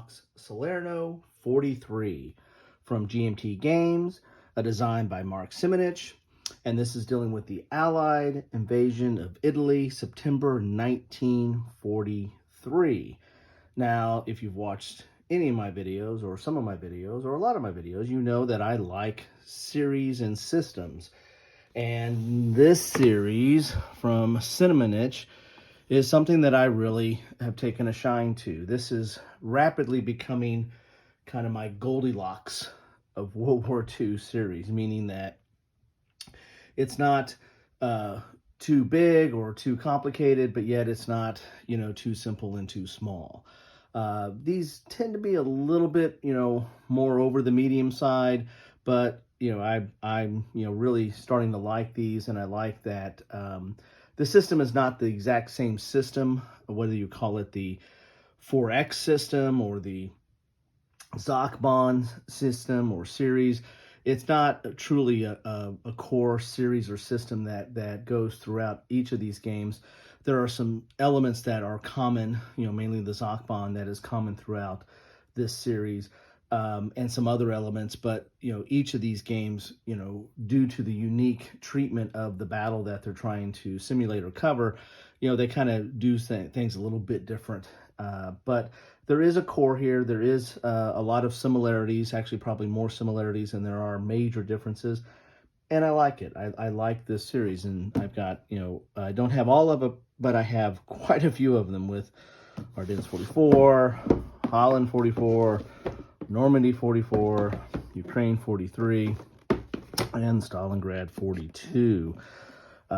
box Salerno 43 from GMT Games, a design by Mark Simonitch. And this is dealing with the Allied invasion of Italy, September 1943. Now, if you've watched any of my videos, or some of my videos, or a lot of my videos, you know that I like series and systems. And this series from Simonitch is something that I really have taken a shine to. This is rapidly becoming kind of my Goldilocks of World War II series, meaning that it's not too big or too complicated, but yet it's not, too simple and too small. These tend to be a little bit, more over the medium side, but, I'm really starting to like these, and I like that the system is not the exact same system, whether you call it the 4X system or the ZOC-Bond system or series. It's not truly a core series or system that goes throughout each of these games. There are some elements that are common, mainly the ZOC-Bond that is common throughout this series, and some other elements. But, each of these games, due to the unique treatment of the battle that they're trying to simulate or cover, they kind of do things a little bit different. But there is a core here. There is a lot of similarities, actually probably more similarities than there are major differences. And I like it. I like this series, and I've got, I don't have all of it, but I have quite a few of them with Ardennes 44, Holland 44, Normandy 44, Ukraine 43, and Stalingrad 42.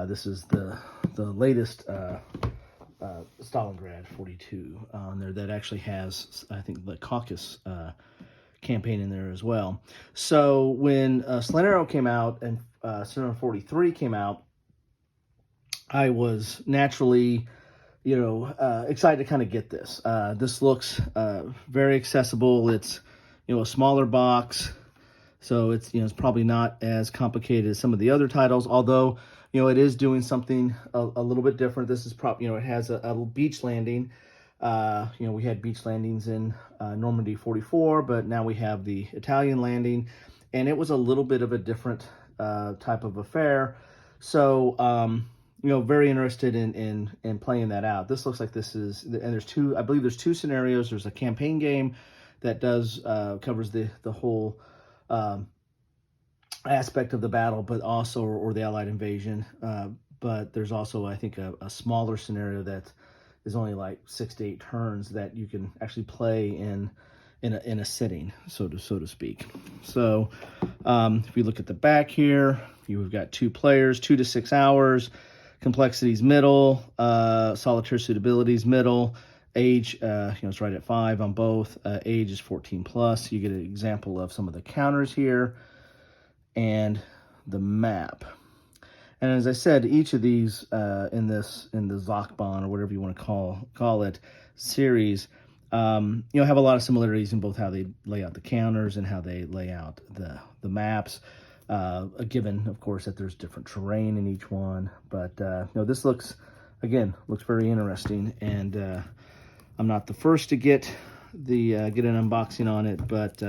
This is the latest Stalingrad 42 on there that actually has, I think, the Caucasus campaign in there as well. So when Salerno came out and Salerno 43 came out, I was naturally, excited to kind of get this. This looks very accessible. It's, a smaller box, so it's, it's probably not as complicated as some of the other titles, although, it is doing something a little bit different. This is probably, it has a beach landing. We had beach landings in Normandy 44, but now we have the Italian landing, and it was a little bit of a different type of affair. So, very interested in playing that out. This looks like this is, and I believe there's two scenarios. There's a campaign game that does covers the whole aspect of the battle, but also, or the Allied invasion. But there's also, I think, a smaller scenario that is only like 6 to 8 turns that you can actually play in a sitting, so to speak. So if you look at the back here, you've got 2 players, 2 to 6 hours, complexity's middle, solitaire suitability's middle, age, it's right at 5 on both, age is 14 plus. You get an example of some of the counters here and the map. And as I said, each of these in the ZOC-Bond, or whatever you want to call it, series, have a lot of similarities in both how they lay out the counters and how they lay out the maps. Given, of course, that there's different terrain in each one. But this looks very interesting. And I'm not the first to get an unboxing on it, but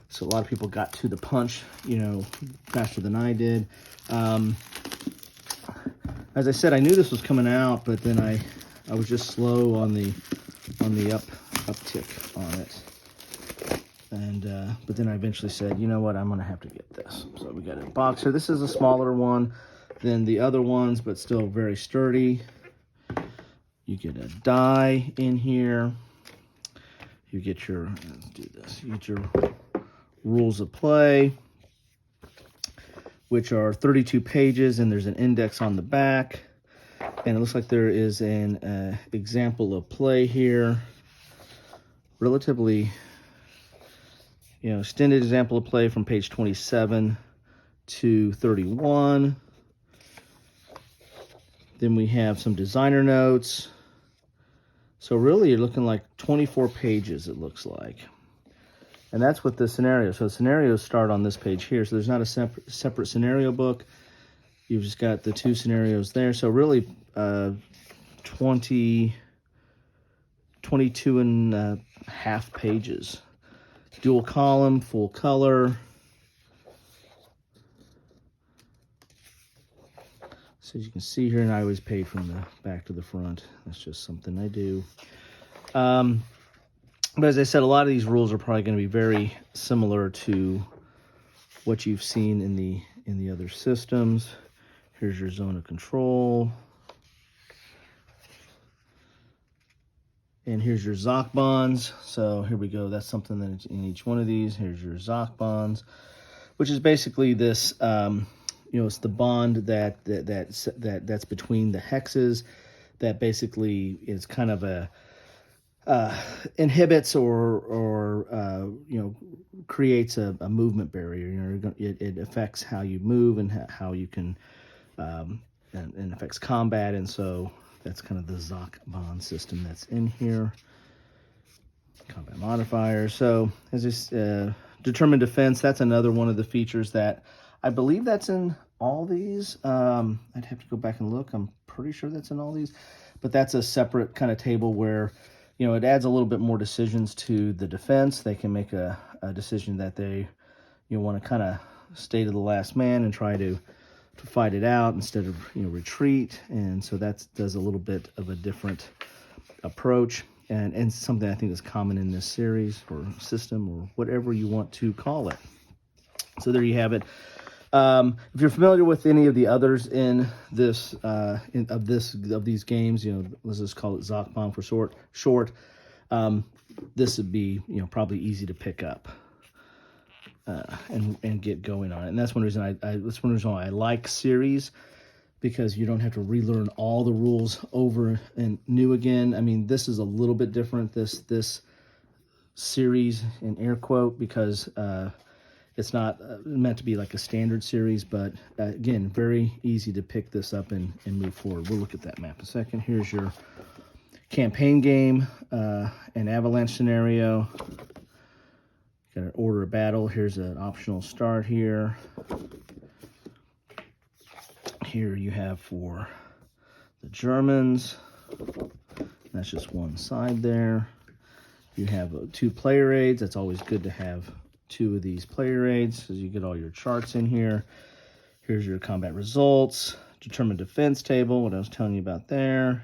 so a lot of people got to the punch, faster than I did. As I said, I knew this was coming out, but then I was just slow on the uptick on it. And but then I eventually said, you know what, I'm gonna have to get this. So we got a box here. This is a smaller one than the other ones, but still very sturdy. You get a die in here. You get your, let's do this. You get your rules of play, which are 32 pages, and there's an index on the back. And it looks like there is an example of play here. Relatively, extended example of play from page 27 to 31. Then we have some designer notes. So really you're looking like 24 pages, it looks like. And that's with the scenario. So the scenarios start on this page here. So there's not a separate scenario book. You've just got the 2 scenarios there. So really 24 22.5 pages. Dual column, full color. So as you can see here, and I always pay from the back to the front. That's just something I do. But as I said, a lot of these rules are probably going to be very similar to what you've seen in the other systems. Here's your zone of control. And here's your ZOC-Bonds. So here we go. That's something that's in each one of these. Here's your ZOC-Bonds, which is basically this, it's the bond that's between the hexes that basically is kind of a inhibits or creates a movement barrier. It affects how you move and how you can, and affects combat. And so that's kind of the ZOC-Bond system that's in here. Combat modifiers. So as this determined defense, that's another one of the features that I believe that's in all these. I'd have to go back and look. I'm pretty sure that's in all these, but that's a separate kind of table where, it adds a little bit more decisions to the defense. They can make a decision that they, want to kind of stay to the last man and try to fight it out instead of, retreat. And so that does a little bit of a different approach, and something I think is common in this series or system or whatever you want to call it. So there you have it. If you're familiar with any of the others in this of these games, let's just call it ZOC-Bond for short. This would be probably easy to pick up and get going on it. And that's one reason that's one reason why I like series, because you don't have to relearn all the rules over and new again. I mean, this is a little bit different, this series in air quote, because it's not meant to be like a standard series, but again, very easy to pick this up and move forward. We'll look at that map in a second. Here's your campaign game, an avalanche scenario. Got an order of battle. Here's an optional start here. Here you have for the Germans. That's just one side there. You have 2 player aids. That's always good to have 2 of these player aids, so you get all your charts in here. Here's your combat results, determined defense table, what I was telling you about there.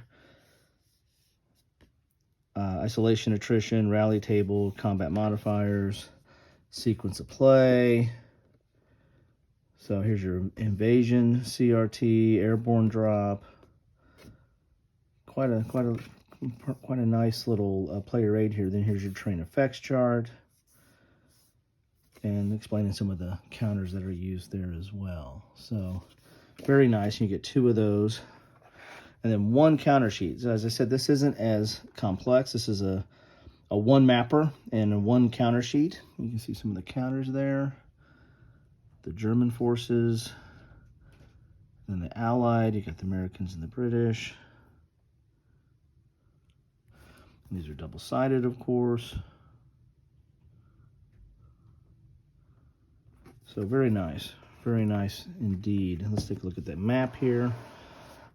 Isolation, attrition, rally table, combat modifiers, sequence of play. So here's your invasion, CRT, airborne drop. Quite a nice little player aid here. Then here's your train effects chart, and explaining some of the counters that are used there as well. So very nice. You get 2 of those. And then 1 counter sheet. So as I said, this isn't as complex. This is a 1 mapper and a 1 counter sheet. You can see some of the counters there. The German forces, then the Allied. You got the Americans and the British. And these are double-sided, of course. So very nice indeed. Let's take a look at that map here.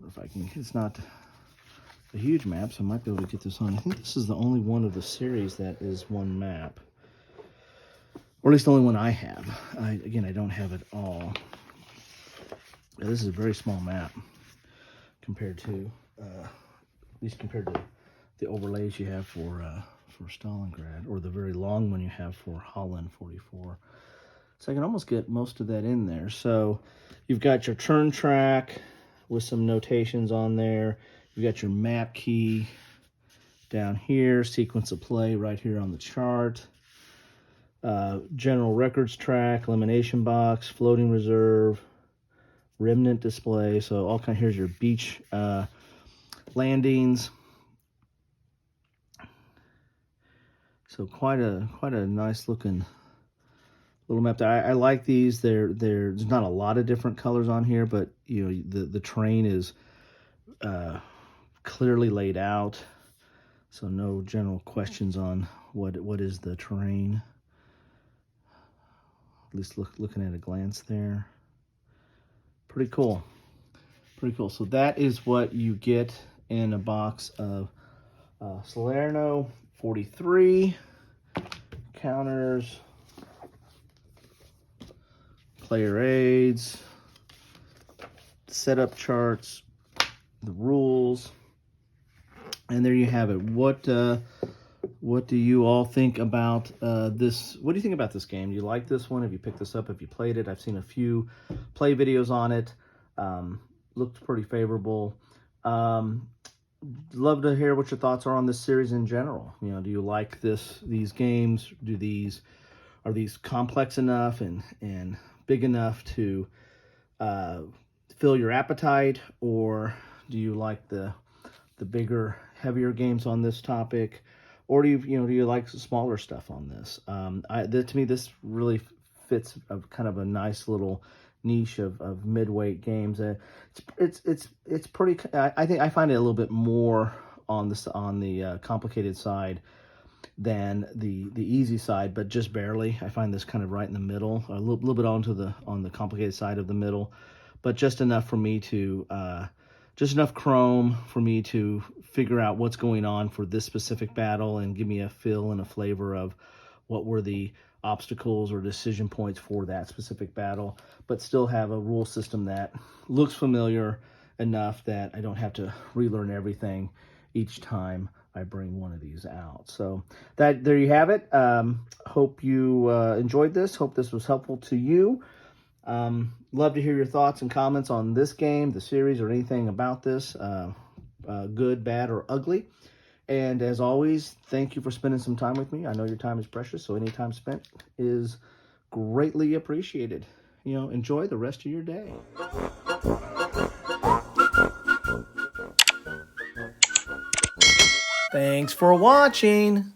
If I can, it's not a huge map, so I might be able to get this on. I think this is the only one of the series that is 1 map, or at least the only one I have. Again, I don't have it all. This is a very small map compared to, at least compared to the overlays you have for Stalingrad, or the very long one you have for Holland 44. So I can almost get most of that in there. So you've got your turn track with some notations on there. You've got your map key down here, sequence of play right here on the chart. General records track, elimination box, floating reserve, remnant display. So all here's your beach landings. So quite a nice looking little map. I like these. There's not a lot of different colors on here, but the terrain is clearly laid out, so no general questions on what is the terrain. At least looking at a glance there. Pretty cool. So that is what you get in a box of Salerno 43, counters, player aids, setup charts, the rules, and there you have it. What do you all think about this? What do you think about this game? Do you like this one? Have you picked this up? Have you played it? I've seen a few play videos on it. Looked pretty favorable. Love to hear what your thoughts are on this series in general. You know, do you like these games? Are these complex enough and big enough to fill your appetite, or do you like the bigger, heavier games on this topic, or do you like smaller stuff on this? To me, this really fits kind of a nice little niche of mid-weight games. It's pretty. I think I find it a little bit more on the complicated side than the easy side, but just barely. I find this kind of right in the middle, a little bit on the complicated side of the middle, but just enough for me to just enough chrome for me to figure out what's going on for this specific battle and give me a feel and a flavor of what were the obstacles or decision points for that specific battle, but still have a rule system that looks familiar enough that I don't have to relearn everything each time I bring one of these out. So there you have it. Hope you enjoyed this. Hope this was helpful to you. Love to hear your thoughts and comments on this game, the series, or anything about this, good, bad, or ugly. And as always, thank you for spending some time with me. I know your time is precious, so any time spent is greatly appreciated. Enjoy the rest of your day. Thanks for watching.